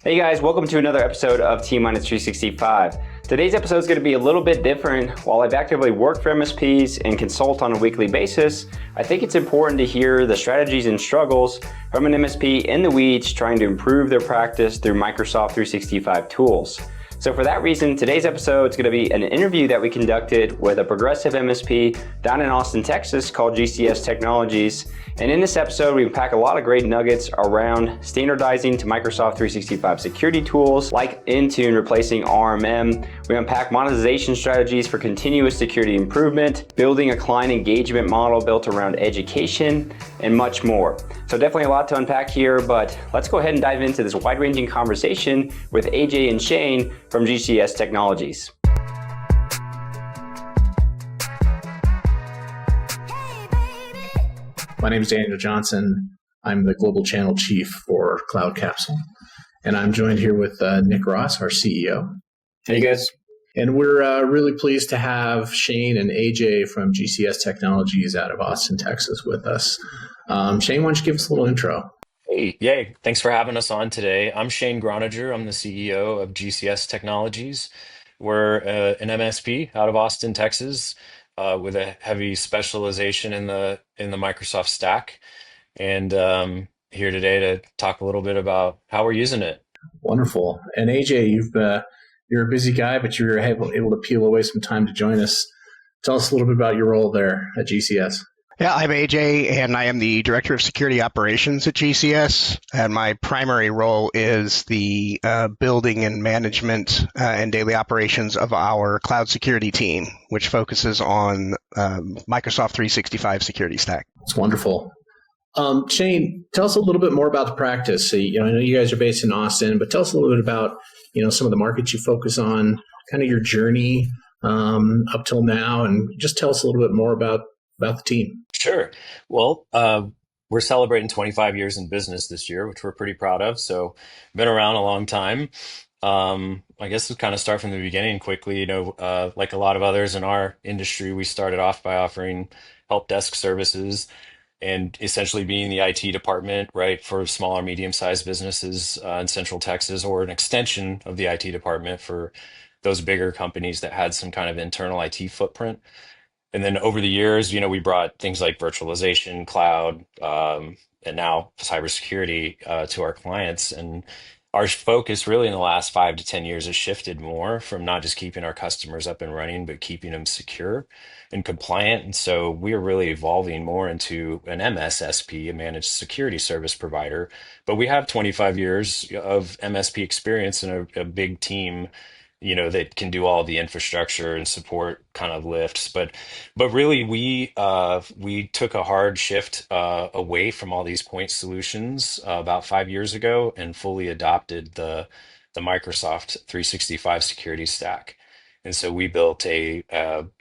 Hey guys, welcome to another episode of T-Minus 365. Today's episode is going to be a little bit different. While I've actively worked for MSPs and consult on a weekly basis, I think it's important to hear the strategies and struggles from an MSP in the weeds trying to improve their practice through Microsoft 365 tools. So for that reason, today's episode is going to be an interview that we conducted with a progressive MSP down in Austin, Texas called GCS Technologies. And in this episode, we unpack a lot of great nuggets around standardizing to Microsoft 365 security tools like Intune replacing RMM. We unpack monetization strategies for continuous security improvement, building a client engagement model built around education, and much more. So definitely a lot to unpack here, but let's go ahead and dive into this wide-ranging conversation with AJ and Shane from GCS Technologies. My name is Daniel Johnson. I'm the Global Channel Chief for Cloud Capsule. And I'm joined here with Nick Ross, our CEO. Hey guys. And we're really pleased to have Shane and AJ from GCS Technologies out of Austin, Texas with us. Shane, why don't you give us a little intro? Hey, yay. Thanks for having us on today. I'm Shane Groninger. I'm the CEO of GCS Technologies. We're an MSP out of Austin, Texas, with a heavy specialization in the Microsoft stack. And here today to talk a little bit about how we're using it. Wonderful. And AJ, you're a busy guy, but you were able to peel away some time to join us. Tell us a little bit about your role there at GCS. Yeah, I'm AJ, and I am the Director of Security Operations at GCS, and my primary role is the building and management and daily operations of our cloud security team, which focuses on Microsoft 365 security stack. That's wonderful. Shane, tell us a little bit more about the practice. So, I know you guys are based in Austin, but tell us a little bit about, some of the markets you focus on, kind of your journey up till now, and just tell us a little bit more about the team. Sure. Well, we're celebrating 25 years in business this year, which we're pretty proud of. So been around a long time. I guess we'll kind of start from the beginning quickly. Like a lot of others in our industry, we started off by offering help desk services and essentially being the IT department, right, for small or medium-sized businesses in Central Texas, or an extension of the IT department for those bigger companies that had some kind of internal IT footprint. And then over the years, we brought things like virtualization, cloud, and now cybersecurity to our clients. And our focus really in the last 5 to 10 years has shifted more from not just keeping our customers up and running, but keeping them secure and compliant. And so we are really evolving more into an MSSP, a managed security service provider. But we have 25 years of MSP experience and a big team that can do all the infrastructure and support kind of lifts. But really we took a hard shift away from all these point solutions about 5 years ago and fully adopted the Microsoft 365 security stack. And so we built a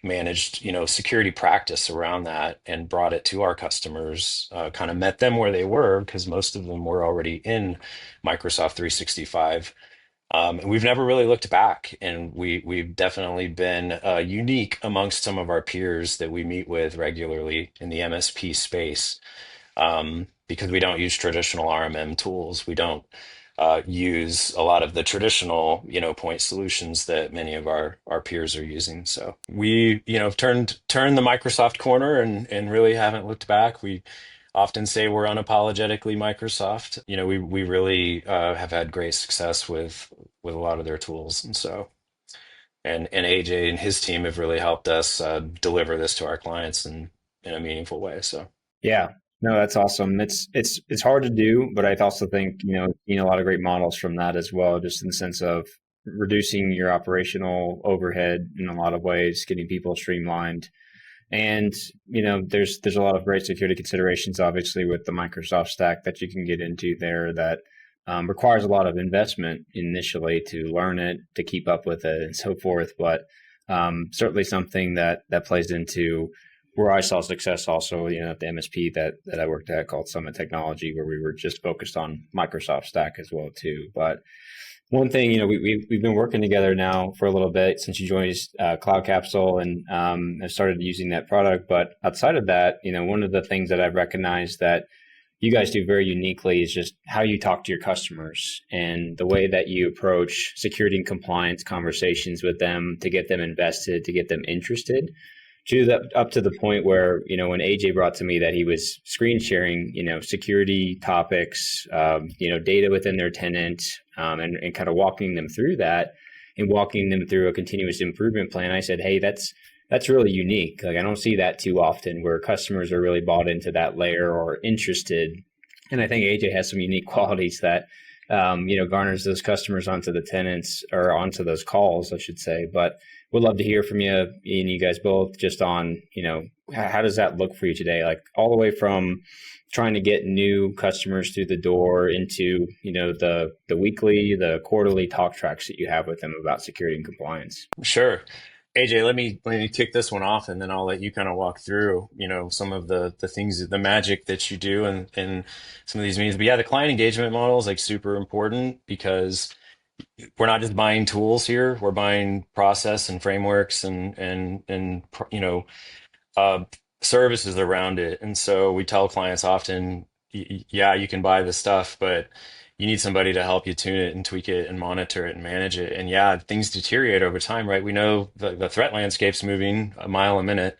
managed security practice around that and brought it to our customers, kind of met them where they were because most of them were already in Microsoft 365. And we've never really looked back, and we've definitely been unique amongst some of our peers that we meet with regularly in the MSP space, because we don't use traditional RMM tools. We don't use a lot of the traditional, point solutions that many of our peers are using. So we, turned the Microsoft corner and really haven't looked back. We often say we're unapologetically Microsoft. We really have had great success with a lot of their tools, and so and AJ and his team have really helped us deliver this to our clients in a meaningful way. So Yeah, no, that's awesome. It's hard to do, but I also think, a lot of great models from that as well, just in the sense of reducing your operational overhead in a lot of ways, getting people streamlined. And, there's a lot of great security considerations, obviously, with the Microsoft stack that you can get into there that requires a lot of investment initially to learn it, to keep up with it, and so forth. But certainly something that plays into where I saw success also, at the MSP that I worked at called Summit Technology, where we were just focused on Microsoft stack as well, too. But one thing, we've been working together now for a little bit since you joined Cloud Capsule and have started using that product. But outside of that, one of the things that I've recognized that you guys do very uniquely is just how you talk to your customers and the way that you approach security and compliance conversations with them to get them invested, to get them interested. Up to the point where, when AJ brought to me that he was screen sharing, security topics, data within their tenant, and kind of walking them through that and walking them through a continuous improvement plan, I said, hey, that's really unique. Like, I don't see that too often where customers are really bought into that layer or interested. And I think AJ has some unique qualities that, garners those customers onto the tenants or onto those calls, I should say. But would love to hear from you and you guys both just on, how does that look for you today? Like all the way from trying to get new customers through the door into, the weekly, the quarterly talk tracks that you have with them about security and compliance. Sure. AJ, let me kick this one off, and then I'll let you kind of walk through, some of the things, the magic that you do in some of these meetings. But yeah, the client engagement model is like super important because we're not just buying tools here. We're buying process and frameworks and uh, services around it. And so we tell clients often, yeah, you can buy this stuff, but you need somebody to help you tune it and tweak it and monitor it and manage it. And yeah, things deteriorate over time, right? We know the threat landscape's moving a mile a minute.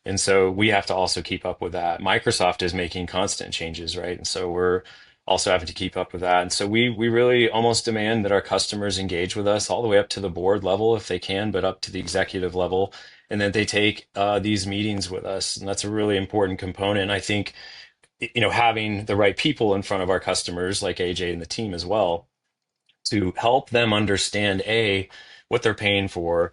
And so we have to also keep up with that. Microsoft is making constant changes, right? And so we're also having to keep up with that. And so we really almost demand that our customers engage with us all the way up to the board level if they can, but up to the executive level, and that they take these meetings with us. And that's a really important component. I think, having the right people in front of our customers, like AJ and the team as well, to help them understand what they're paying for,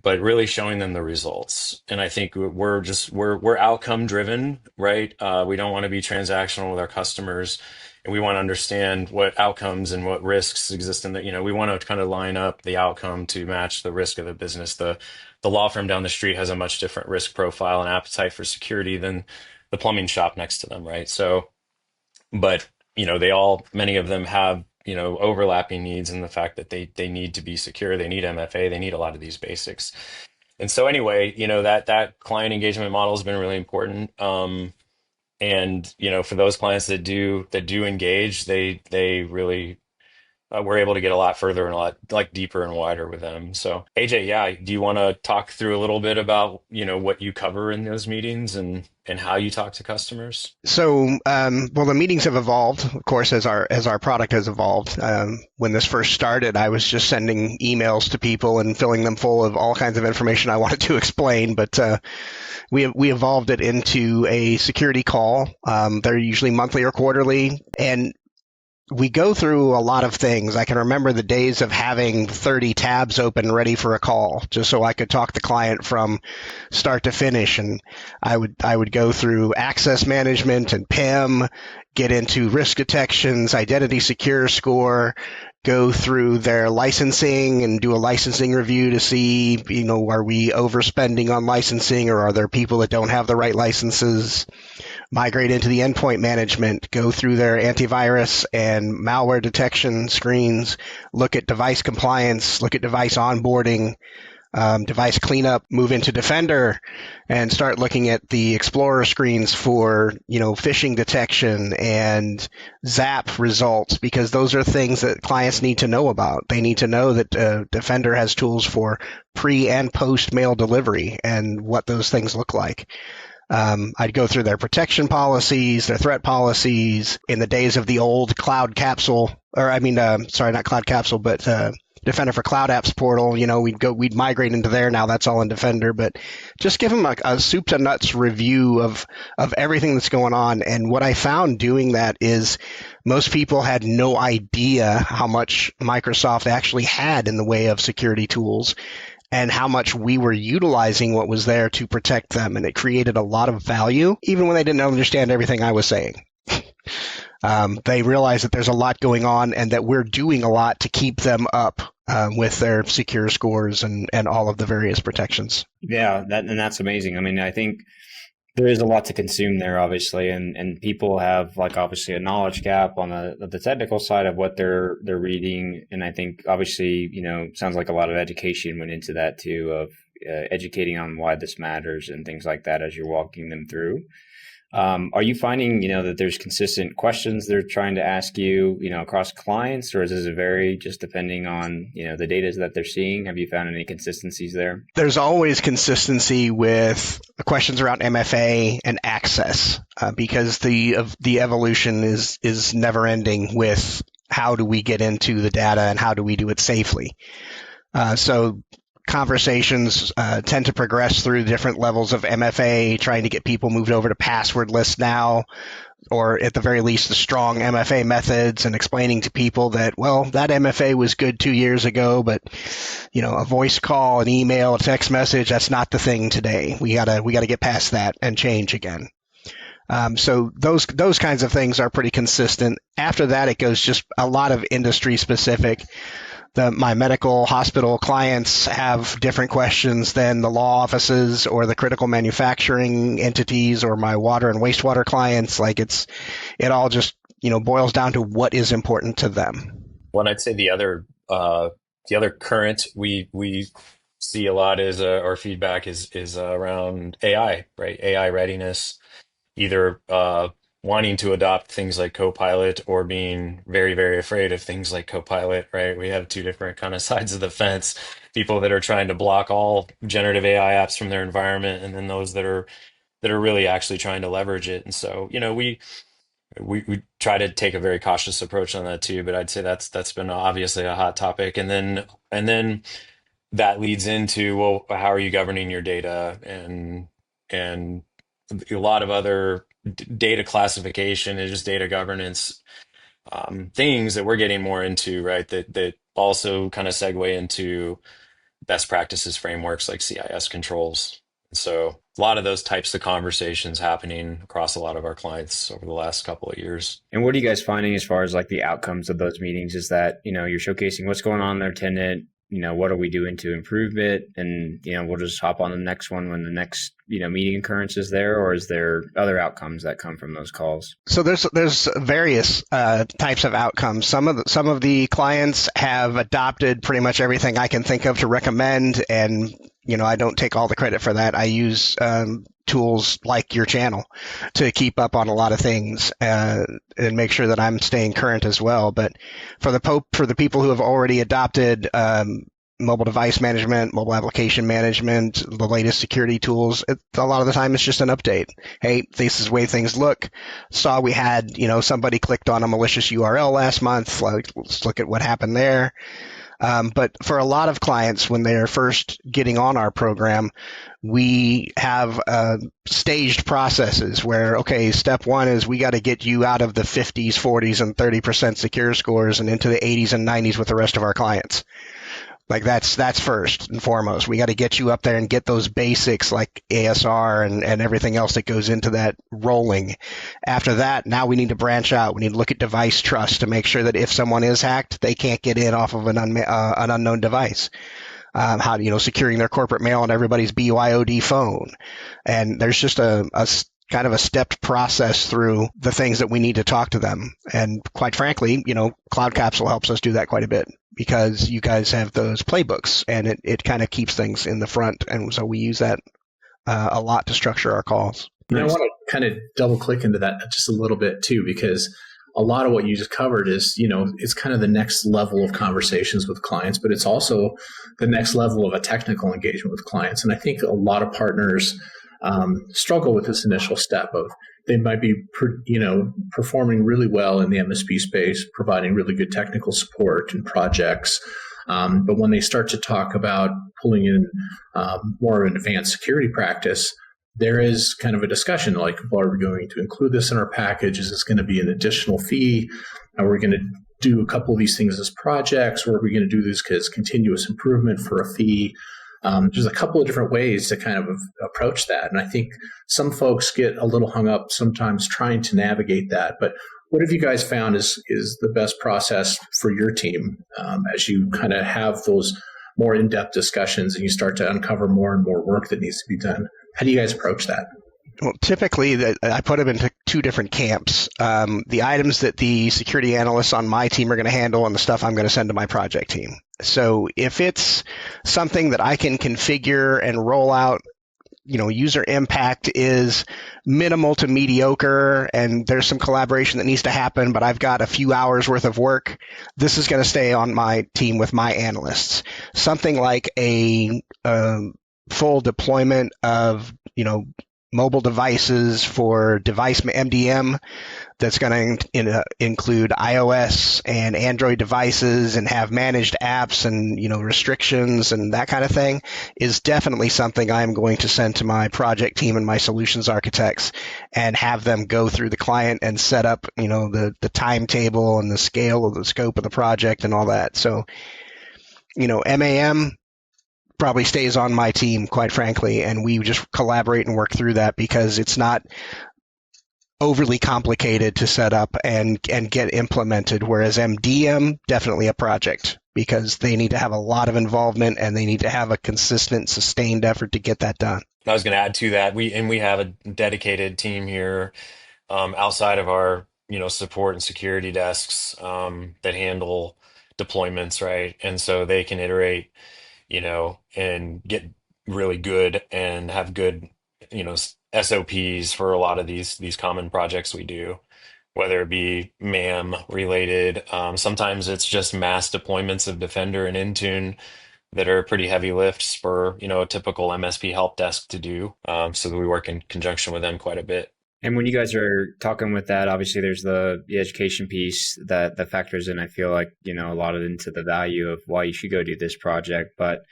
but really showing them the results. And I think we're outcome driven, right? We don't want to be transactional with our customers, and we want to understand what outcomes and what risks exist in that. We want to kind of line up the outcome to match the risk of the business. The law firm down the street has a much different risk profile and appetite for security than the plumbing shop next to them, right? So, but many of them have overlapping needs in the fact that they need to be secure, they need MFA, they need a lot of these basics. And so anyway, that client engagement model has been really important. And for those clients that do engage, they really we're able to get a lot further and a lot like deeper and wider with them. So AJ, yeah, do you want to talk through a little bit about what you cover in those meetings and how you talk to customers? So, well, the meetings have evolved, of course, as our product has evolved. When this first started, I was just sending emails to people and filling them full of all kinds of information I wanted to explain. But we evolved it into a security call. They're usually monthly or quarterly, and we go through a lot of things. I can remember the days of having 30 tabs open ready for a call just so I could talk the client from start to finish. And I would go through access management and PIM, get into risk detections, identity secure score, go through their licensing and do a licensing review to see, are we overspending on licensing or are there people that don't have the right licenses? Migrate into the endpoint management, go through their antivirus and malware detection screens, look at device compliance, look at device onboarding, device cleanup, move into Defender, and start looking at the Explorer screens for, phishing detection and ZAP results, because those are things that clients need to know about. They need to know that Defender has tools for pre and post mail delivery and what those things look like. I'd go through their protection policies, their threat policies. In the days of the old Cloud Capsule, not Cloud Capsule, but Defender for Cloud Apps portal, we'd migrate into there. Now that's all in Defender, but just give them a soup to nuts review of everything that's going on. And what I found doing that is most people had no idea how much Microsoft actually had in the way of security tools, and how much we were utilizing what was there to protect them. And it created a lot of value, even when they didn't understand everything I was saying. They realized that there's a lot going on and that we're doing a lot to keep them up with their secure scores and all of the various protections. Yeah, that's amazing. I mean, I think there is a lot to consume there, obviously, and people have obviously a knowledge gap on the technical side of what they're reading, and I think obviously sounds like a lot of education went into that too, of educating on why this matters and things like that as you're walking them through. Are you finding, that there's consistent questions they're trying to ask you, across clients, or does it vary just depending on, the data that they're seeing? Have you found any consistencies there? There's always consistency with the questions around MFA and access, because the evolution is never ending with how do we get into the data and how do we do it safely. So conversations tend to progress through different levels of MFA, trying to get people moved over to passwordless now, or at the very least the strong MFA methods, and explaining to people that, well, that MFA was good 2 years ago, but a voice call, an email, a text message, that's not the thing today. We gotta get past that and change again. So those kinds of things are pretty consistent. After that, it goes just a lot of industry specific. My medical hospital clients have different questions than the law offices or the critical manufacturing entities or my water and wastewater clients. Like it all just, boils down to what is important to them. Well, I'd say the other current we see a lot is our feedback is around AI, right? AI readiness, either wanting to adopt things like Copilot or being very, very afraid of things like Copilot, right? We have two different kind of sides of the fence. People that are trying to block all generative AI apps from their environment, and then those that are really actually trying to leverage it. And so, we try to take a very cautious approach on that too. But I'd say that's been obviously a hot topic. And then that leads into, well, how are you governing your data, and a lot of other data classification and just data governance things that we're getting more into, right? That also kind of segue into best practices frameworks like CIS controls. And so a lot of those types of conversations happening across a lot of our clients over the last couple of years. And what are you guys finding as far as like the outcomes of those meetings? Is that, you're showcasing what's going on in their tenant, what are we doing to improve it? And, we'll just hop on the next one when the next, meeting occurrence is there, or is there other outcomes that come from those calls? So there's various types of outcomes. Some of the clients have adopted pretty much everything I can think of to recommend, and I don't take all the credit for that. I use tools like your channel to keep up on a lot of things and make sure that I'm staying current as well. But for the people who have already adopted mobile device management, mobile application management, the latest security tools, a lot of the time it's just an update. Hey, this is the way things look. Saw we had, somebody clicked on a malicious URL last month. Let's look at what happened there. But for a lot of clients, when they're first getting on our program, we have staged processes where, okay, step one is we got to get you out of the 50s, 40s, and 30% secure scores and into the 80s and 90s with the rest of our clients. Like that's first and foremost. We got to get you up there and get those basics like ASR and everything else that goes into that rolling. After that, now we need to branch out. We need to look at device trust to make sure that if someone is hacked, they can't get in off of an unknown device. Securing their corporate mail on everybody's BYOD phone. And there's just a kind of a stepped process through the things that we need to talk to them. And quite frankly, Cloud Capsule helps us do that quite a bit because you guys have those playbooks and it kind of keeps things in the front. And so we use that a lot to structure our calls. And I want to kind of double click into that just a little bit too, because a lot of what you just covered is, it's kind of the next level of conversations with clients, but it's also the next level of a technical engagement with clients. And I think a lot of partners struggle with this initial step of they might be, performing really well in the MSP space, providing really good technical support and projects. But when they start to talk about pulling in more of an advanced security practice, there is kind of a discussion like, well, are we going to include this in our package? Is this going to be an additional fee? Are we going to do a couple of these things as projects, or are we going to do this as continuous improvement for a fee? There's a couple of different ways to kind of approach that. And I think some folks get a little hung up sometimes trying to navigate that. But what have you guys found is the best process for your team as you kind of have those more in-depth discussions and you start to uncover more and more work that needs to be done? How do you guys approach that? Well, typically, I put them into two different camps. The items that the security analysts on my team are going to handle and the stuff I'm going to send to my project team. So if it's something that I can configure and roll out user impact is minimal to mediocre and there's some collaboration that needs to happen, but I've got a few hours worth of work, this is going to stay on my team with my analysts. Something like a full deployment of, mobile devices for device MDM that's going to include iOS and Android devices and have managed apps and, restrictions and that kind of thing is definitely something I'm going to send to my project team and my solutions architects and have them go through the client and set up, the timetable and the scale of the scope of the project and all that. So, MAM probably stays on my team, quite frankly, and we just collaborate and work through that because it's not overly complicated to set up and get implemented, whereas MDM, definitely a project because they need to have a lot of involvement and they need to have a consistent, sustained effort to get that done. I was going to add to that. We have a dedicated team here outside of our support and security desks that handle deployments, right? And so they can iterate and get really good and have good, SOPs for a lot of these common projects we do, whether it be MAM related. Sometimes it's just mass deployments of Defender and Intune that are pretty heavy lifts for, a typical MSP help desk to do. So that we work in conjunction with them quite a bit. And when you guys are talking with that, obviously there's the education piece that factors in, I feel like, a lot of into the value of why you should go do this project. But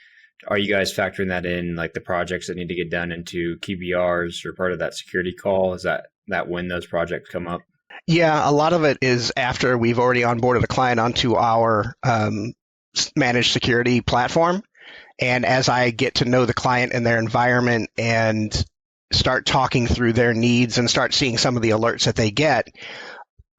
are you guys factoring that in, like the projects that need to get done into QBRs or part of that security call? Is that when those projects come up? Yeah, a lot of it is after we've already onboarded a client onto our managed security platform. And as I get to know the client and their environment and start talking through their needs and start seeing some of the alerts that they get,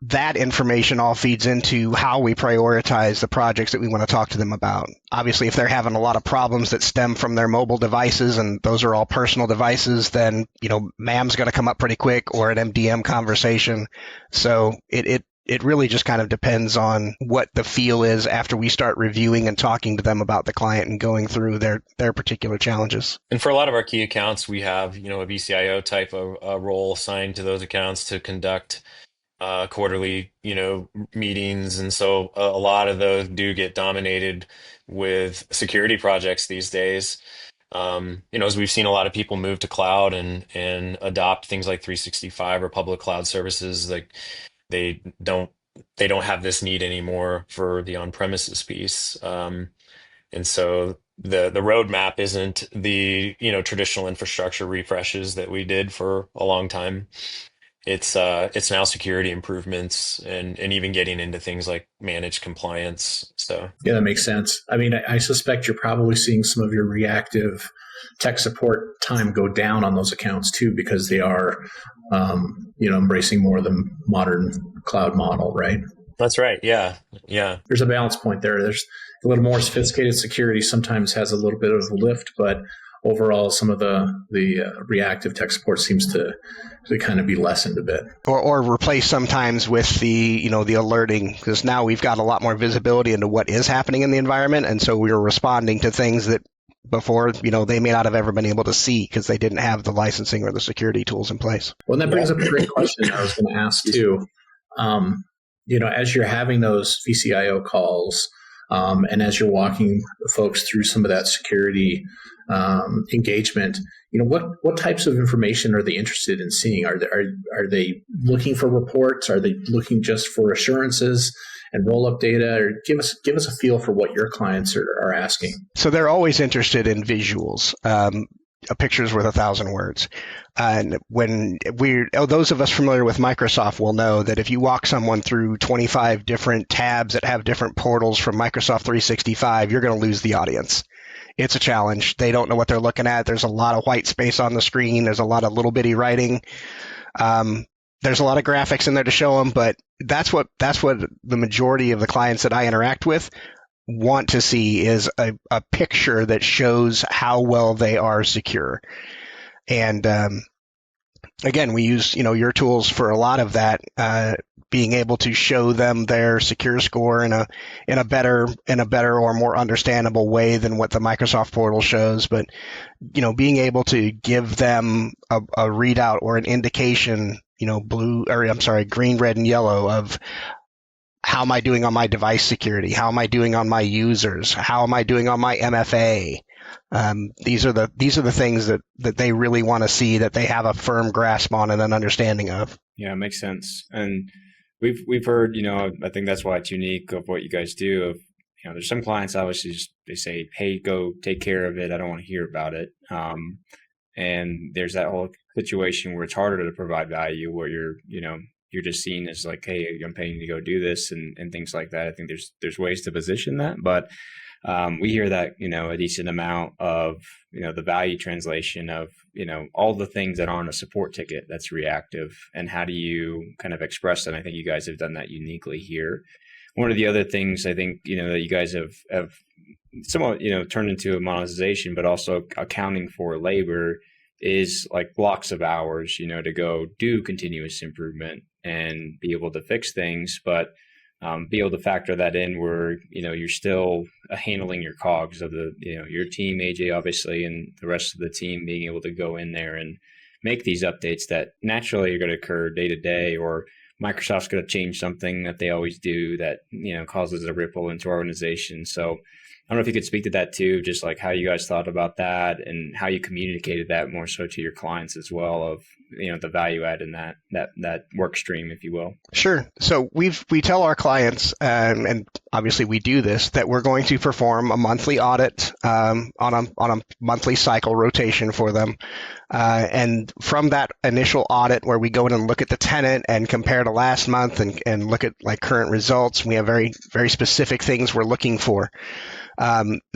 that information all feeds into how we prioritize the projects that we want to talk to them about. Obviously, if they're having a lot of problems that stem from their mobile devices and those are all personal devices, then, MAM's going to come up pretty quick or an MDM conversation. So it really just kind of depends on what the feel is after we start reviewing and talking to them about the client and going through their particular challenges. And for a lot of our key accounts, we have, a vCIO type of role assigned to those accounts to conduct quarterly, meetings. And so a lot of those do get dominated with security projects these days. As we've seen a lot of people move to cloud and adopt things like 365 or public cloud services, like they don't have this need anymore for the on-premises piece. And so the roadmap isn't the, traditional infrastructure refreshes that we did for a long time. It's now security improvements and even getting into things like managed compliance. So yeah, that makes sense. I mean, I suspect you're probably seeing some of your reactive tech support time go down on those accounts too, because they are, embracing more of the modern cloud model, right? That's right. Yeah. Yeah. There's a balance point there. There's a little more sophisticated security sometimes has a little bit of a lift, but overall, some of the reactive tech support seems to kind of be lessened a bit, or replaced sometimes with the the alerting, because now we've got a lot more visibility into what is happening in the environment, and so we're responding to things that before they may not have ever been able to see because they didn't have the licensing or the security tools in place. Well, that brings up a great question I was going to ask too. As you're having those vCIO calls, and as you're walking folks through some of that security engagement, what types of information are they interested in seeing? Are they looking for reports? Are they looking just for assurances and roll-up data? Or give us a feel for what your clients are asking. So they're always interested in visuals. A picture's worth 1,000 words. And when those of us familiar with Microsoft will know that if you walk someone through 25 different tabs that have different portals from Microsoft 365, you're going to lose the audience. It's a challenge. They don't know what they're looking at. There's a lot of white space on the screen. There's a lot of little bitty writing. There's a lot of graphics in there to show them, but that's what the majority of the clients that I interact with want to see is a picture that shows how well they are secure. And again, we use, your tools for a lot of that, being able to show them their secure score in a better or more understandable way than what the Microsoft portal shows. But, being able to give them a readout or an indication, green, red, and yellow of how am I doing on my device security? How am I doing on my users? How am I doing on my MFA? These are the things that they really want to see, that they have a firm grasp on and an understanding of. Yeah, it makes sense. And we've heard, I think that's why it's unique of what you guys do. Of there's some clients obviously they say, "Hey, go take care of it. I don't want to hear about it." And there's that whole situation where it's harder to provide value, where you're just seen as like, "Hey, I'm paying you to go do this," and things like that. I think there's ways to position that, but we hear that a decent amount of the value translation of all the things that aren't a support ticket that's reactive, and how do you kind of express that. And I think you guys have done that uniquely here. One of the other things I think that you guys have somewhat turned into a monetization, but also accounting for labor, is like blocks of hours to go do continuous improvement and be able to fix things, but be able to factor that in where you're still handling your cogs of your team, AJ obviously, and the rest of the team being able to go in there and make these updates that naturally are going to occur day to day, or Microsoft's going to change something that they always do that causes a ripple into our organization. So I don't know if you could speak to that too, just like how you guys thought about that and how you communicated that more so to your clients as well, of the value add in that work stream, if you will. Sure. So we tell our clients, and obviously we do this, that we're going to perform a monthly audit on a monthly cycle rotation for them. And from that initial audit where we go in and look at the tenant and compare to last month and look at like current results, we have very, very specific things we're looking for.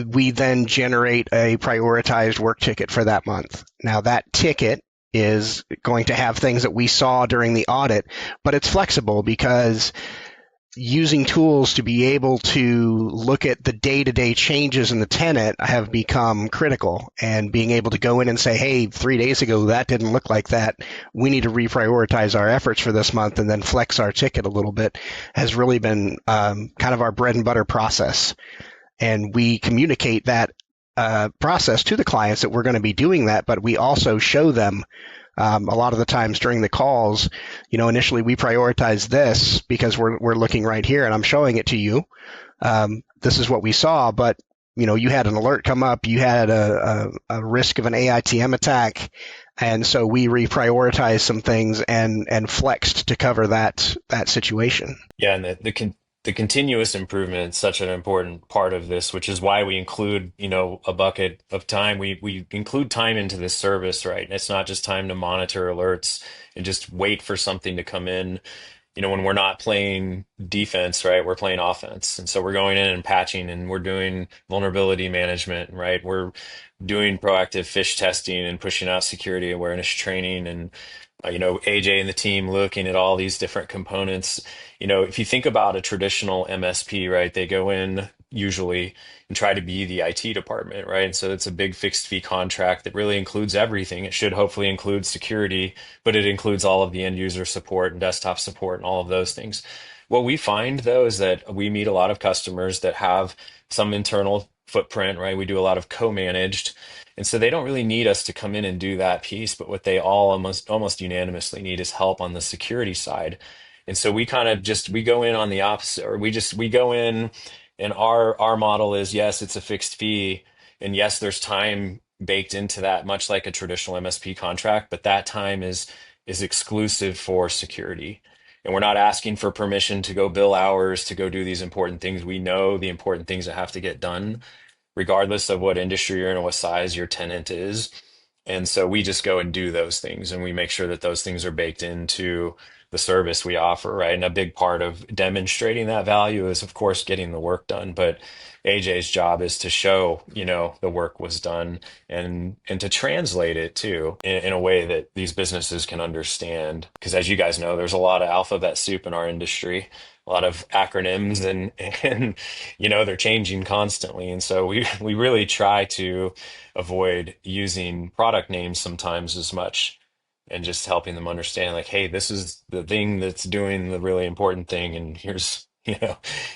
We then generate a prioritized work ticket for that month. Now that ticket is going to have things that we saw during the audit, but it's flexible because using tools to be able to look at the day-to-day changes in the tenant have become critical, and being able to go in and say, hey, 3 days ago, that didn't look like that. We need to reprioritize our efforts for this month and then flex our ticket a little bit has really been kind of our bread and butter process. And we communicate that process to the clients that we're going to be doing that, but we also show them a lot of the times during the calls, initially we prioritize this because we're looking right here and I'm showing it to you. This is what we saw, but you had an alert come up, you had a risk of an AITM attack, and so we reprioritized some things and flexed to cover that situation. Yeah, and the continuous improvement is such an important part of this, which is why we include, a bucket of time. We include time into this service, right? And it's not just time to monitor alerts and just wait for something to come in. When we're not playing defense, right, we're playing offense. And so we're going in and patching, and we're doing vulnerability management, right? We're doing proactive fish testing and pushing out security awareness training, and AJ and the team looking at all these different components. If you think about a traditional MSP, right, they go in usually and try to be the IT department, right? And so it's a big fixed fee contract that really includes everything. It should hopefully include security, but it includes all of the end user support and desktop support and all of those things. What we find though is that we meet a lot of customers that have some internal footprint, right? We do a lot of co-managed. And so they don't really need us to come in and do that piece, but what they all almost unanimously need is help on the security side. And so we kind of we go in on the opposite, or we go in, and our model is, yes, it's a fixed fee, and yes, there's time baked into that, much like a traditional MSP contract, but that time is exclusive for security. And we're not asking for permission to go bill hours to go do these important things. We know the important things that have to get done, regardless of what industry you're in or what size your tenant is. And so we just go and do those things, and we make sure that those things are baked into the service we offer, right? And a big part of demonstrating that value is, of course, getting the work done. But AJ's job is to show, the work was done, and to translate it too in a way that these businesses can understand. Because as you guys know, there's a lot of alphabet soup in our industry, a lot of acronyms, and they're changing constantly. And so we really try to avoid using product names sometimes as much and just helping them understand like, hey, this is the thing that's doing the really important thing, and here's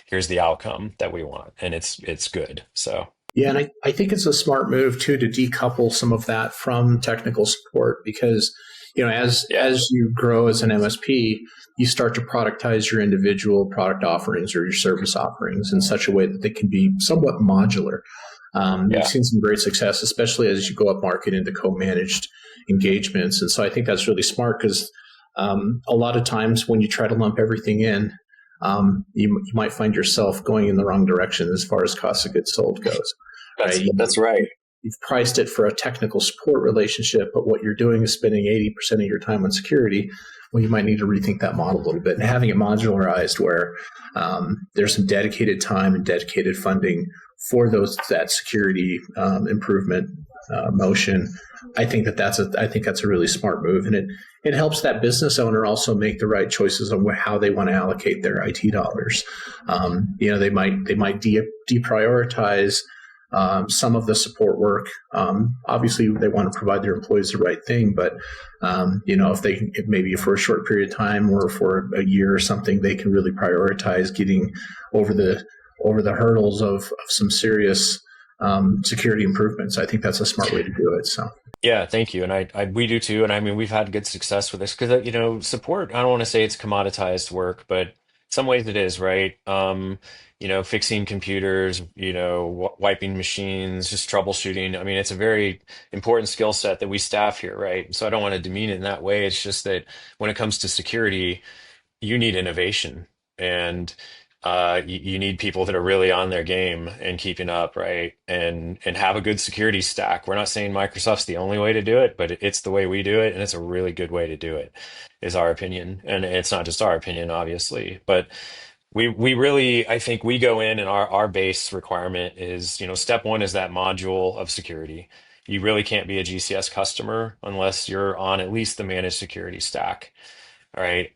here's the outcome that we want, and it's good. So Yeah, and I think it's a smart move too to decouple some of that from technical support because yeah, as you grow as an MSP, you start to productize your individual product offerings or your service offerings in such a way that they can be somewhat modular. We've yeah, seen some great success, especially as you go up market into co-managed engagements, and so I think that's really smart because a lot of times when you try to lump everything in, you might find yourself going in the wrong direction as far as cost of goods sold goes. Right? that's right. You've priced it for a technical support relationship, but what you're doing is spending 80% of your time on security. Well, you might need to rethink that model a little bit and having it modularized where there's some dedicated time and dedicated funding for that security improvement motion. I think that's a really smart move, and it helps that business owner also make the right choices on how they want to allocate their IT dollars. They might deprioritize some of the support work. Obviously, they want to provide their employees the right thing, but if maybe for a short period of time or for a year or something, they can really prioritize getting over the hurdles of some serious security improvements. I think that's a smart way to do it. So. Yeah, thank you. And I we do too. And I mean, we've had good success with this because, support, I don't want to say it's commoditized work, but in some ways it is, right? Fixing computers, wiping machines, just troubleshooting. I mean, it's a very important skill set that we staff here, right? So I don't want to demean it in that way. It's just that when it comes to security, you need innovation, and you need people that are really on their game and keeping up, right? And have a good security stack. We're not saying Microsoft's the only way to do it, but it's the way we do it, and it's a really good way to do it, is our opinion. And it's not just our opinion, obviously, but we really, I think we go in and our base requirement is, step one is that module of security. You really can't be a GCS customer unless you're on at least the managed security stack. All right,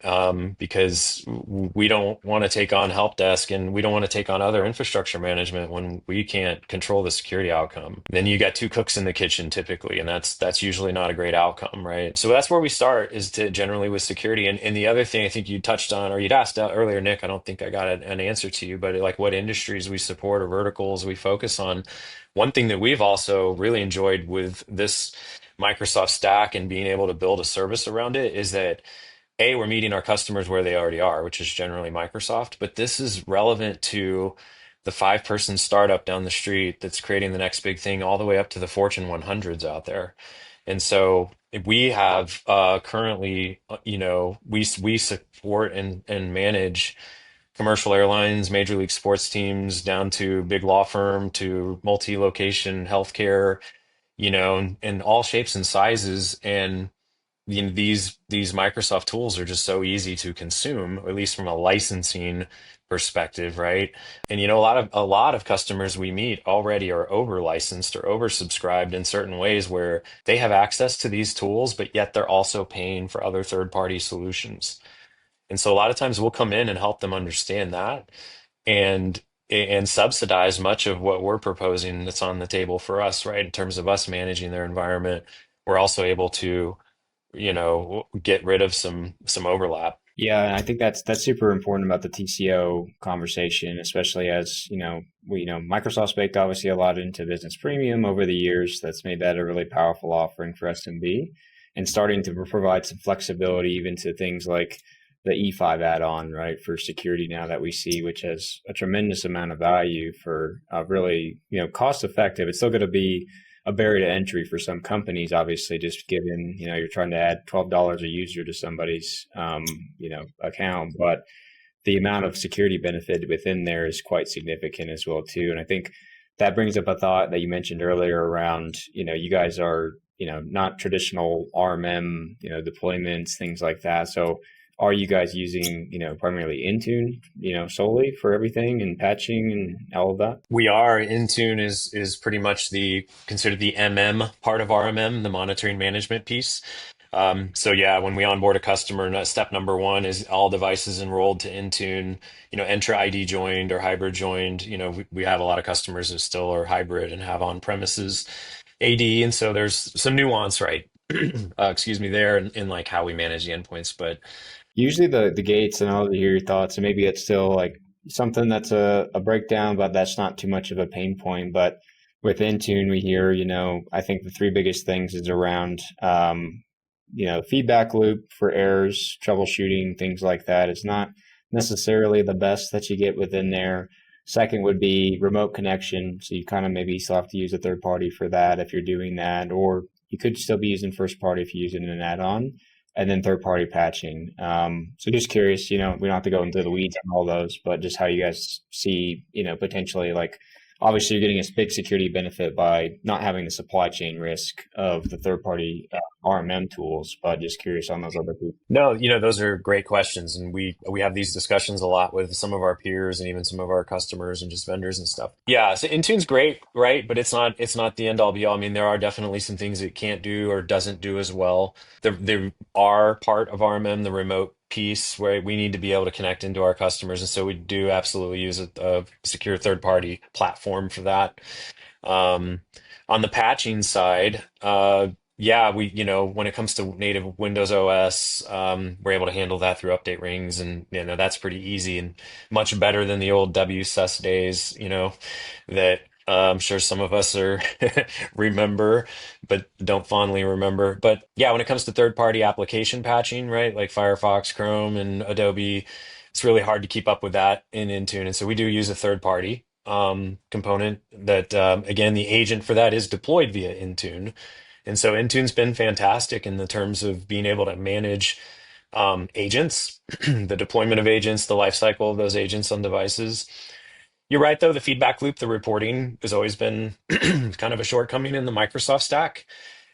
because we don't want to take on help desk, and we don't want to take on other infrastructure management when we can't control the security outcome. Then you got two cooks in the kitchen typically, and that's usually not a great outcome, right? So that's where we start, is to generally with security. And the other thing I think you touched on, or you'd asked out earlier, Nick, I don't think I got an answer to you, but like what industries we support or verticals we focus on. One thing that we've also really enjoyed with this Microsoft stack and being able to build a service around it is that we're meeting our customers where they already are, which is generally Microsoft, but this is relevant to the five-person startup down the street that's creating the next big thing, all the way up to the Fortune 100s out there. And so we have currently, we support and manage commercial airlines, major league sports teams, down to big law firm, to multi-location healthcare, and all shapes and sizes. And these Microsoft tools are just so easy to consume, or at least from a licensing perspective, right? And a lot of customers we meet already are over licensed or over subscribed in certain ways where they have access to these tools, but yet they're also paying for other third-party solutions. And so a lot of times we'll come in and help them understand that, and subsidize much of what we're proposing that's on the table for us, right? In terms of us managing their environment, we're also able to get rid of some overlap. Yeah, and I think that's super important about the TCO conversation, especially as Microsoft's baked obviously a lot into Business Premium over the years. That's made that a really powerful offering for SMB, and starting to provide some flexibility even to things like the E5 add-on, right, for security now that we see, which has a tremendous amount of value for really cost effective. It's still going to be a barrier to entry for some companies, obviously, just given, you're trying to add $12 a user to somebody's, account, but the amount of security benefit within there is quite significant as well, too. And I think that brings up a thought that you mentioned earlier around, you guys are, not traditional RMM, deployments, things like that. So are you guys using, primarily Intune, solely for everything and patching and all of that? We are. Intune is pretty much considered the MM part of RMM, the monitoring management piece. So yeah, when we onboard a customer, step number one is all devices enrolled to Intune, Entra ID joined or hybrid joined. We have a lot of customers that still are hybrid and have on premises AD, and so there's some nuance, right? excuse me, there in like how we manage the endpoints. But Usually the gates, and I'll hear your thoughts, and maybe it's still like something that's a breakdown, but that's not too much of a pain point. But with Intune, we hear, I think the three biggest things is around, feedback loop for errors, troubleshooting, things like that. It's not necessarily the best that you get within there. Second would be remote connection. So you kind of maybe still have to use a third party for that if you're doing that, or you could still be using first party if you're using an add-on, and then third party patching. So just curious, we don't have to go into the weeds on all those, but just how you guys see, potentially like, obviously you're getting a big security benefit by not having the supply chain risk of the third party RMM tools, but just curious on those other people. no, those are great questions, and we have these discussions a lot with some of our peers and even some of our customers and just vendors and stuff. Yeah, so Intune's great, right? But it's not the end all be all. I mean, there are definitely some things it can't do or doesn't do as well. There are part of RMM, the remote piece, where we need to be able to connect into our customers, and so we do absolutely use a secure third party platform for that. Um, on the patching side, yeah, when it comes to native Windows OS, we're able to handle that through update rings, and that's pretty easy and much better than the old WSUS days, that I'm sure some of us are remember, but don't fondly remember. But yeah, when it comes to third-party application patching, right, like Firefox, Chrome, and Adobe, it's really hard to keep up with that in Intune, and so we do use a third-party component that, again, the agent for that is deployed via Intune. And so Intune's been fantastic in the terms of being able to manage agents, the deployment of agents, the life cycle of those agents on devices. You're right, though, the feedback loop, the reporting has always been kind of a shortcoming in the Microsoft stack.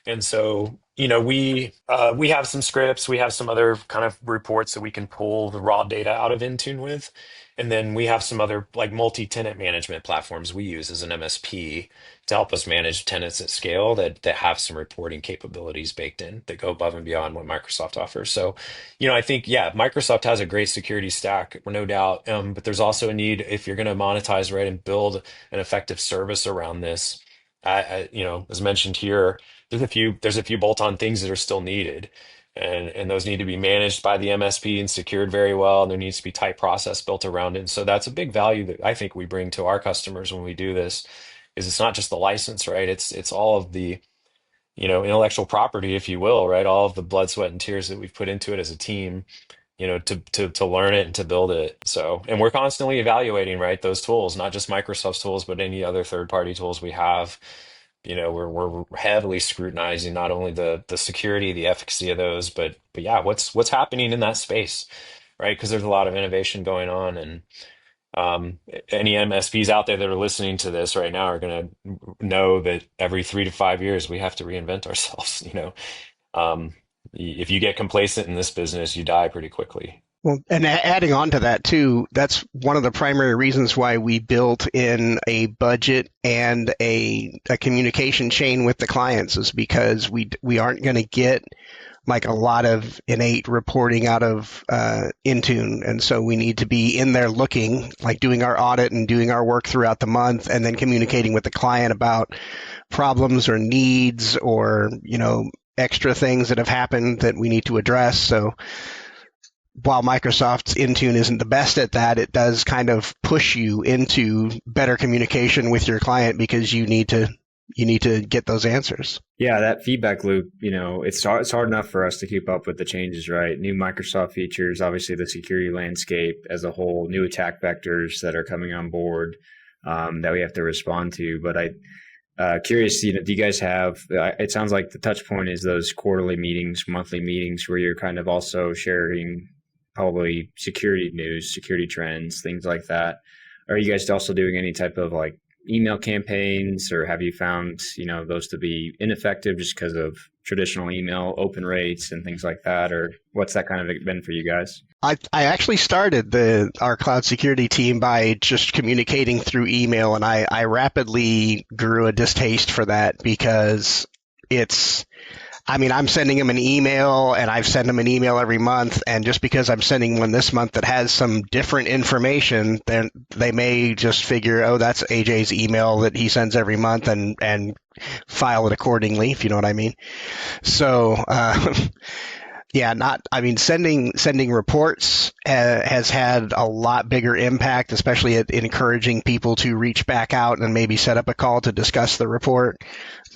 And so, we have some scripts, we have some other kind of reports that we can pull the raw data out of Intune with. And then we have some other like multi-tenant management platforms we use as an MSP to help us manage tenants at scale that have some reporting capabilities baked in that go above and beyond what Microsoft offers. So, I think, yeah, Microsoft has a great security stack, no doubt. But there's also a need if you're going to monetize, right, and build an effective service around this. As mentioned here, there's a few bolt-on things that are still needed, and those need to be managed by the MSP and secured very well, and there needs to be tight process built around it. And so that's a big value that I think we bring to our customers when we do this, is it's not just the license, right? It's all of the intellectual property, if you will, right? All of the blood, sweat, and tears that we've put into it as a team, to learn it and to build it. So, and we're constantly evaluating, right, those tools, not just Microsoft's tools, but any other third-party tools we have. We're heavily scrutinizing not only the security, the efficacy of those, but yeah, what's happening in that space, right? Because there's a lot of innovation going on, and any MSPs out there that are listening to this right now are going to know that every 3 to 5 years we have to reinvent ourselves. If you get complacent in this business, you die pretty quickly. Well, and adding on to that too, that's one of the primary reasons why we built in a budget and a communication chain with the clients, is because we aren't going to get like a lot of innate reporting out of Intune. And so we need to be in there looking, like doing our audit and doing our work throughout the month, and then communicating with the client about problems or needs or, extra things that have happened that we need to address. So while Microsoft's Intune isn't the best at that, it does kind of push you into better communication with your client, because you need to get those answers. Yeah, that feedback loop, it's hard enough for us to keep up with the changes, right? New Microsoft features, obviously the security landscape as a whole, new attack vectors that are coming on board that we have to respond to. But curious, do you guys have, it sounds like the touch point is those quarterly meetings, monthly meetings, where you're kind of also sharing probably security news, security trends, things like that. Are you guys also doing any type of like email campaigns, or have you found, those to be ineffective just because of traditional email open rates and things like that? Or what's that kind of been for you guys? I actually started our cloud security team by just communicating through email, and I rapidly grew a distaste for that, because I mean, I'm sending them an email, and I've sent them an email every month. And just because I'm sending one this month that has some different information, then they may just figure, oh, that's AJ's email that he sends every month, and file it accordingly, if you know what I mean. So, yeah, sending reports has had a lot bigger impact, especially at encouraging people to reach back out and maybe set up a call to discuss the report,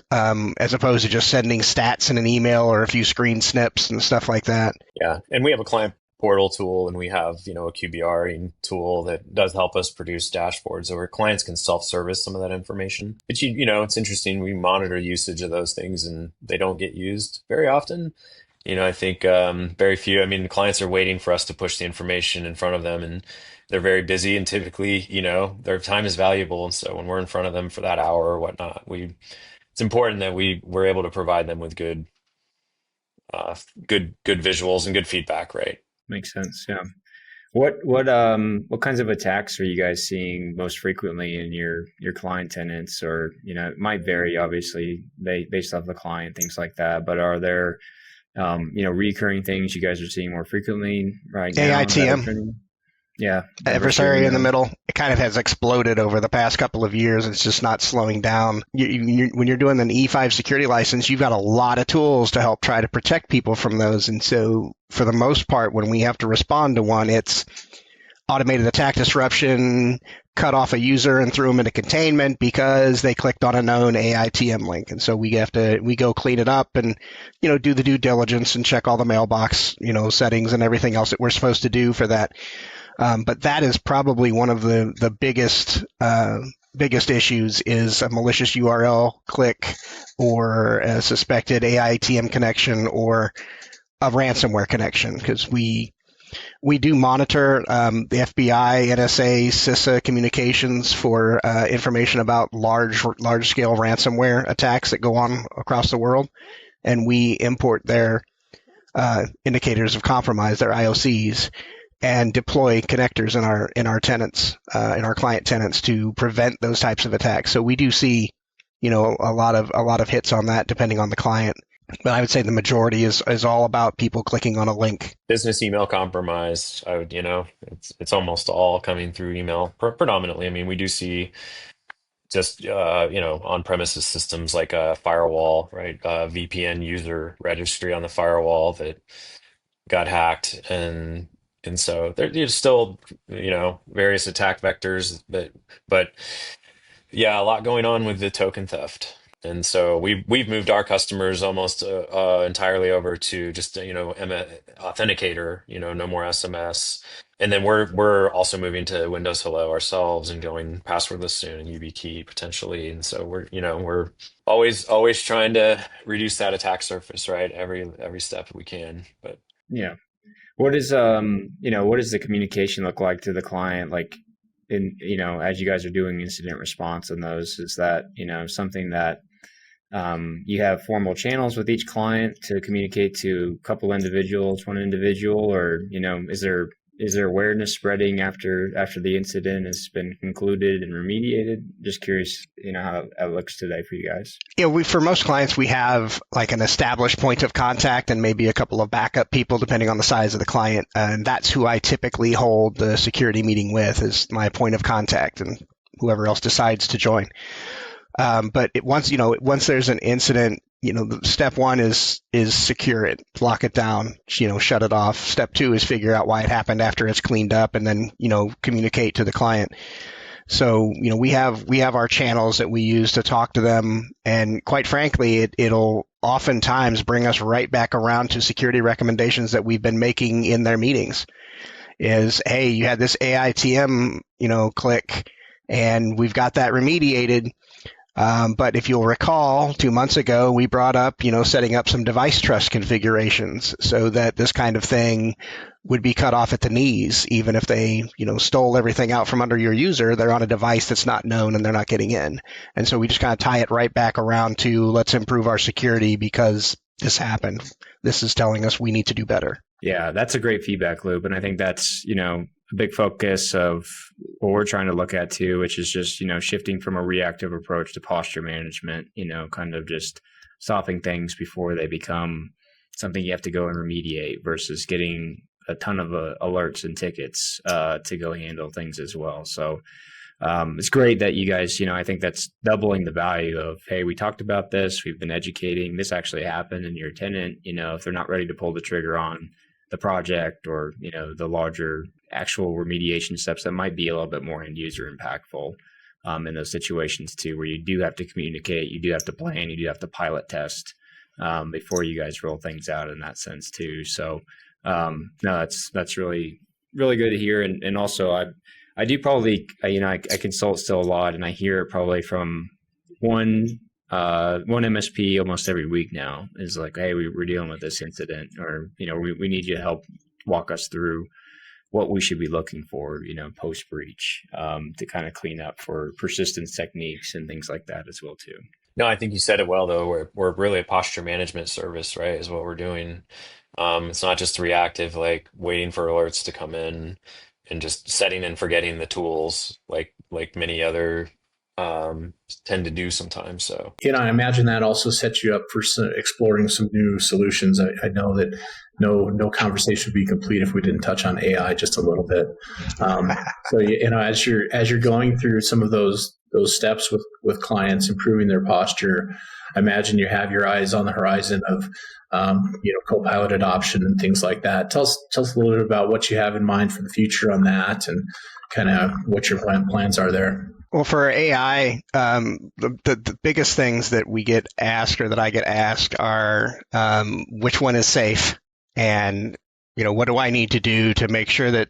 as opposed to just sending stats in an email or a few screen snips and stuff like that. Yeah, and we have a client portal tool, and we have, a QBR tool that does help us produce dashboards where clients can self-service some of that information. But it's interesting. We monitor usage of those things, and they don't get used very often. I think very few. I mean, clients are waiting for us to push the information in front of them, and they're very busy. And typically, their time is valuable. And so when we're in front of them for that hour or whatnot, it's important that we're able to provide them with good visuals and good feedback, right? Makes sense. Yeah. What kinds of attacks are you guys seeing most frequently in your client tenants? Or it might vary, obviously, based off the client, things like that. But are there recurring things you guys are seeing more frequently right now? AITM. Yeah. Adversary in the middle. It kind of has exploded over the past couple of years. It's just not slowing down. When you're doing an E5 security license, you've got a lot of tools to help try to protect people from those. And so for the most part, when we have to respond to one, it's automated attack disruption, cut off a user and threw them into containment because they clicked on a known AITM link. And so we go clean it up and, do the due diligence and check all the mailbox, settings and everything else that we're supposed to do for that. But that is probably one of the biggest issues is a malicious URL click or a suspected AITM connection or a ransomware connection, because we do monitor the FBI, NSA, CISA communications for information about large scale ransomware attacks that go on across the world, and we import their indicators of compromise, their IOCs, and deploy connectors in our tenants, in our client tenants, to prevent those types of attacks. So we do see, a lot of hits on that, depending on the client. But I would say the majority is all about people clicking on a link. Business email compromise, it's almost all coming through email predominantly. I mean, we do see just on-premises systems like a firewall, right? VPN user registry on the firewall that got hacked, and so there's still various attack vectors, but yeah, a lot going on with the token theft. And so we've moved our customers almost entirely over to just authenticator, no more SMS. And then we're also moving to Windows Hello ourselves and going passwordless soon, and YubiKey potentially. And so we're always trying to reduce that attack surface, right? Every step we can. But yeah, what does the communication look like to the client? Like, as you guys are doing incident response on those, is that something that you have formal channels with each client to communicate to a couple individuals, one individual, or is there awareness spreading after the incident has been concluded and remediated? Just curious, how it looks today for you guys. For most clients, we have like an established point of contact and maybe a couple of backup people, depending on the size of the client. And that's who I typically hold the security meeting with, is my point of contact, and whoever else decides to join. But once there's an incident, step one is secure it, lock it down, shut it off. Step two is figure out why it happened after it's cleaned up, and then, communicate to the client. So, we have our channels that we use to talk to them. And quite frankly, it'll oftentimes bring us right back around to security recommendations that we've been making in their meetings. Is, hey, you had this AITM, click, and we've got that remediated. But if you'll recall, 2 months ago, we brought up, setting up some device trust configurations so that this kind of thing would be cut off at the knees. Even if they, stole everything out from under your user, they're on a device that's not known and they're not getting in. And so we just kind of tie it right back around to, let's improve our security because this happened. This is telling us we need to do better. Yeah, that's a great feedback loop. And I think that's, a big focus of what we're trying to look at too, which is just, shifting from a reactive approach to posture management, kind of just stopping things before they become something you have to go and remediate versus getting a ton of alerts and tickets to go handle things as well. So it's great that you guys, I think that's doubling the value of, hey, we talked about this, we've been educating, this actually happened, and your tenant, if they're not ready to pull the trigger on the project or, the larger actual remediation steps that might be a little bit more end user impactful in those situations too, where you do have to communicate, you do have to plan, you do have to pilot test before you guys roll things out in that sense too. So no, that's really, really good to hear. And also I do probably, I consult still a lot, and I hear it probably from one MSP almost every week now is like, hey, we're dealing with this incident, or, we need you to help walk us through what we should be looking for, post breach to kind of clean up for persistence techniques and things like that as well too. No, I think you said it well though. We're really a posture management service, right? Is what we're doing. It's not just reactive, like waiting for alerts to come in and just setting and forgetting the tools like many other tend to do sometimes. So I imagine that also sets you up for exploring some new solutions. I know that no conversation would be complete if we didn't touch on AI just a little bit. So as you're going through some of those steps with clients, improving their posture, I imagine you have your eyes on the horizon of co-pilot adoption and things like that. Tell us a little bit about what you have in mind for the future on that, and kind of what your plans are there. Well, for AI, the biggest things that we get asked, or that I get asked, are which one is safe, and what do I need to do to make sure that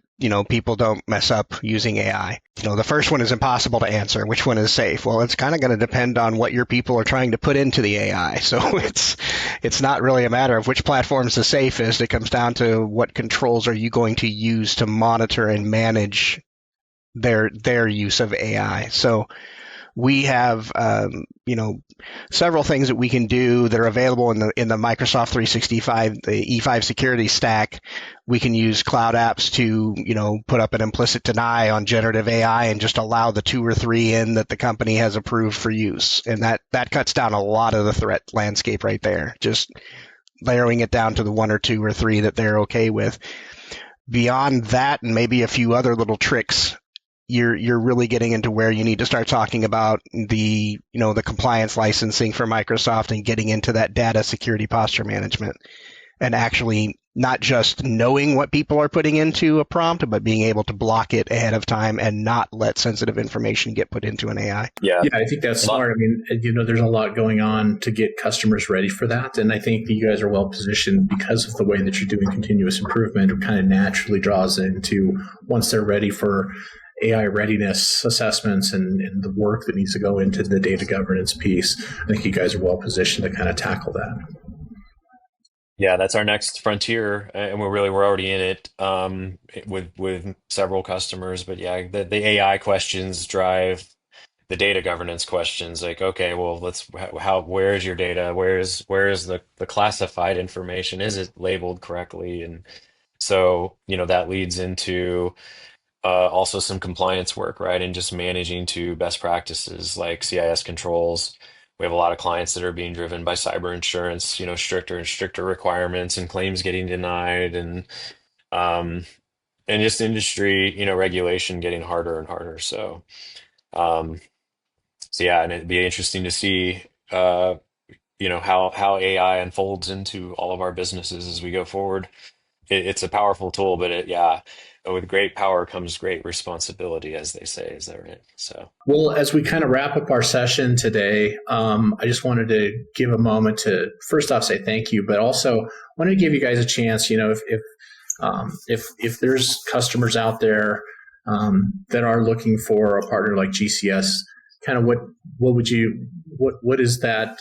people don't mess up using AI. The first one is impossible to answer. Which one is safe? Well, it's kind of going to depend on what your people are trying to put into the AI. So it's not really a matter of which platform is the safest. It comes down to what controls are you going to use to monitor and manage their use of AI. So we have several things that we can do that are available in the Microsoft 365, the E5 security stack. We can use cloud apps to put up an implicit deny on generative AI and just allow the 2 or 3 in that the company has approved for use, and that cuts down a lot of the threat landscape right there. Just layering it down to the 1 or 2 or 3 that they're okay with. Beyond that, and maybe a few other little tricks, you're really getting into where you need to start talking about the compliance licensing for Microsoft and getting into that data security posture management, and actually not just knowing what people are putting into a prompt, but being able to block it ahead of time and not let sensitive information get put into an AI. Yeah, I think that's smart. I mean, there's a lot going on to get customers ready for that. And I think that you guys are well positioned because of the way that you're doing continuous improvement. It kind of naturally draws into, once they're ready for AI readiness assessments and the work that needs to go into the data governance piece, I think you guys are well positioned to kind of tackle that. Yeah, that's our next frontier, and we're already in it with several customers. But yeah, the AI questions drive the data governance questions. Like, okay, well, where is your data? Where is the classified information? Is it labeled correctly? And so that leads into also some compliance work, right? And just managing to best practices like CIS controls. We have a lot of clients that are being driven by cyber insurance, stricter and stricter requirements and claims getting denied, and just industry, regulation getting harder and harder. So, yeah, and it'd be interesting to see, how AI unfolds into all of our businesses as we go forward. It's a powerful tool, but with great power comes great responsibility, as they say. Is that right? So, well, as we kind of wrap up our session today, I just wanted to give a moment to first off say thank you, but also wanted to give you guys a chance. If there's customers out there that are looking for a partner like GCS, kind of what is that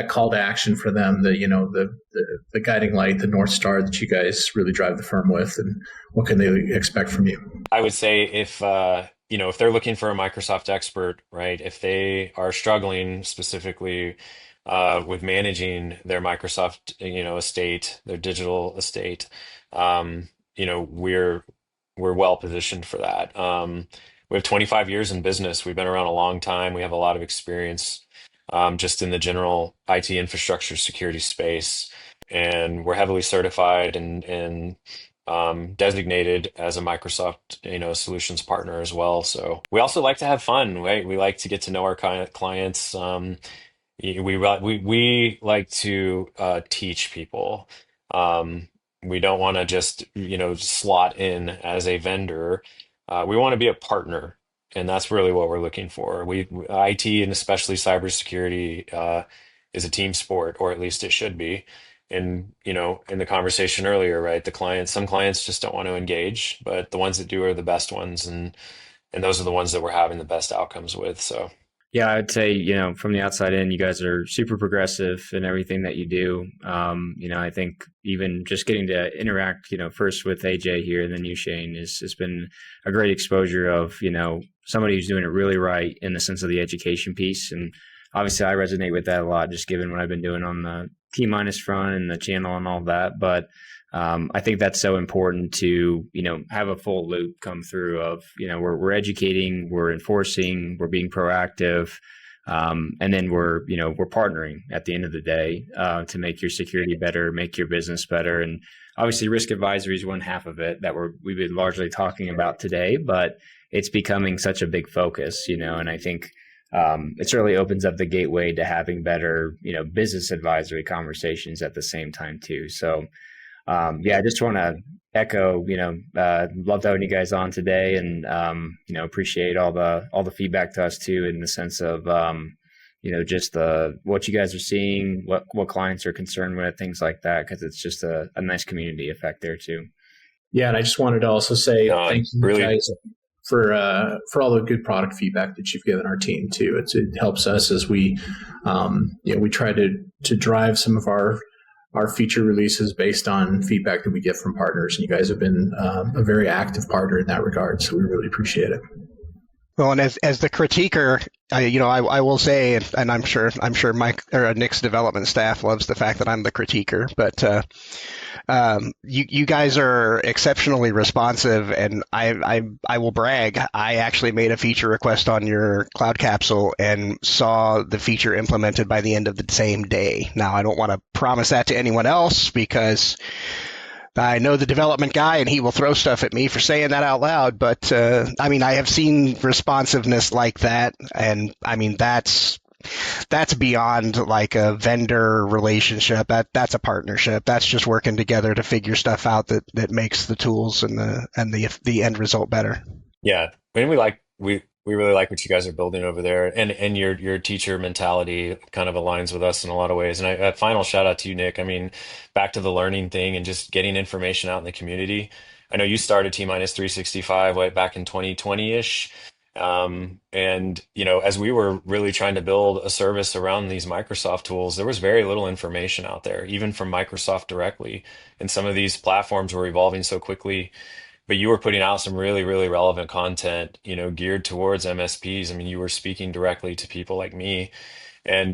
call to action for them, the guiding light, the North Star that you guys really drive the firm with, and what can they expect from you? I would say if they're looking for a Microsoft expert, right? If they are struggling specifically with managing their Microsoft, estate, their digital estate, we're we're well positioned for that. We have 25 years in business. We've been around a long time. We have a lot of experience just in the general IT infrastructure security space, and we're heavily certified and designated as a Microsoft, solutions partner as well. So we also like to have fun, right? We like to get to know our clients. We like to teach people. We don't want to just slot in as a vendor. We want to be a partner, and that's really what we're looking for. IT and especially cybersecurity is a team sport, or at least it should be. And in the conversation earlier, right, some clients just don't want to engage, but the ones that do are the best ones, and those are the ones that we're having the best outcomes with. So. Yeah, I'd say, from the outside in, you guys are super progressive in everything that you do. I think even just getting to interact, first with AJ here and then you, Shane, has been a great exposure of, somebody who's doing it really right in the sense of the education piece. And obviously I resonate with that a lot, just given what I've been doing on the T- front and the channel and all that. But I think that's so important to, have a full loop come through of, we're educating, we're enforcing, we're being proactive, and then we're partnering at the end of the day to make your security better, make your business better. And obviously risk advisory is one half of it that we've been largely talking about today, but it's becoming such a big focus, and I think it certainly opens up the gateway to having better, business advisory conversations at the same time too. So I just want to echo, loved having you guys on today, and appreciate all the feedback to us too, in the sense of just what you guys are seeing, what clients are concerned with, things like that, because it's just a nice community effect there too. Yeah, and I just wanted to also say thank you Really, guys for all the good product feedback that you've given our team too. It helps us as we we try to drive some of our feature releases based on feedback that we get from partners. And you guys have been a very active partner in that regard. So we really appreciate it. Well, and as the critiquer, I will say, and I'm sure Mike or Nick's development staff loves the fact that I'm the critiquer, but you guys are exceptionally responsive, and I will brag. I actually made a feature request on your Cloud Capsule and saw the feature implemented by the end of the same day. Now, I don't want to promise that to anyone else because I know the development guy and he will throw stuff at me for saying that out loud. But I have seen responsiveness like that, and that's beyond like a vendor relationship. That's a partnership. That's just working together to figure stuff out that makes the tools and the end result better. yeah. We really like what you guys are building over there, and your teacher mentality kind of aligns with us in a lot of ways. And a final shout out to you, Nick. I mean, back to the learning thing and just getting information out in the community. I know you started T-365 back in 2020-ish. And as we were really trying to build a service around these Microsoft tools, there was very little information out there, even from Microsoft directly. And some of these platforms were evolving so quickly, but you were putting out some really, really relevant content, geared towards MSPs. I mean, you were speaking directly to people like me. And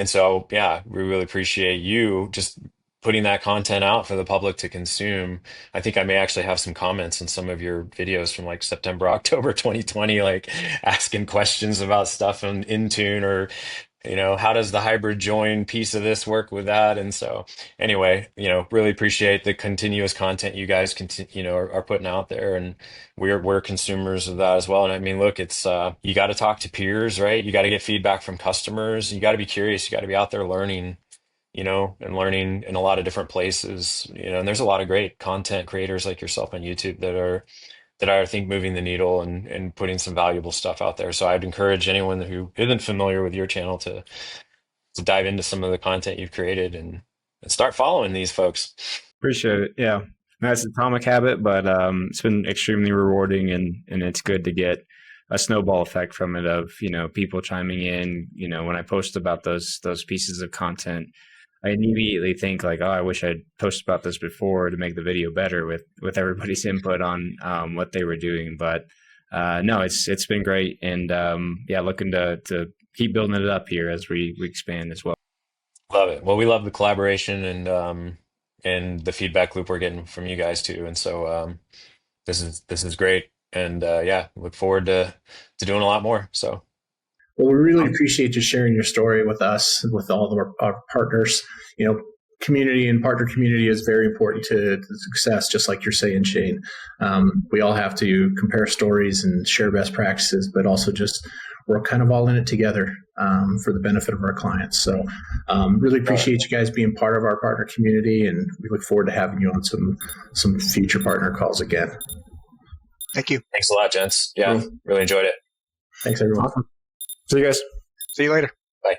so, yeah, we really appreciate you just putting that content out for the public to consume. I think I may actually have some comments in some of your videos from like September, October 2020, like asking questions about stuff in Intune, or how does the hybrid join piece of this work with that? And so anyway, really appreciate the continuous content you guys are putting out there, and we're consumers of that as well. And I mean, look, it's you got to talk to peers, right? You got to get feedback from customers. You got to be curious. You got to be out there learning, and learning in a lot of different places, and there's a lot of great content creators like yourself on YouTube that are, I think, moving the needle and putting some valuable stuff out there. So I'd encourage anyone who isn't familiar with your channel to dive into some of the content you've created and start following these folks. Appreciate it. Yeah. That's an atomic habit, but it's been extremely rewarding, and it's good to get a snowball effect from it of, people chiming in. When I post about those pieces of content, I immediately think like, oh, I wish I'd posted about this before to make the video better with everybody's input on what they were doing. But no, it's been great, and looking to keep building it up here as we expand as well. Love it. Well, we love the collaboration and the feedback loop we're getting from you guys too. And so this is great, and yeah, look forward to doing a lot more. So Well, we really appreciate you sharing your story with us, with all of our partners. Community and partner community is very important to success, just like you're saying, Shane. We all have to compare stories and share best practices, but also just we're kind of all in it together for the benefit of our clients. So really appreciate you guys being part of our partner community, and we look forward to having you on some future partner calls again. Thank you. thanks a lot, gents. Yeah, really enjoyed it. Thanks, everyone. Awesome. See you guys. See you later. Bye.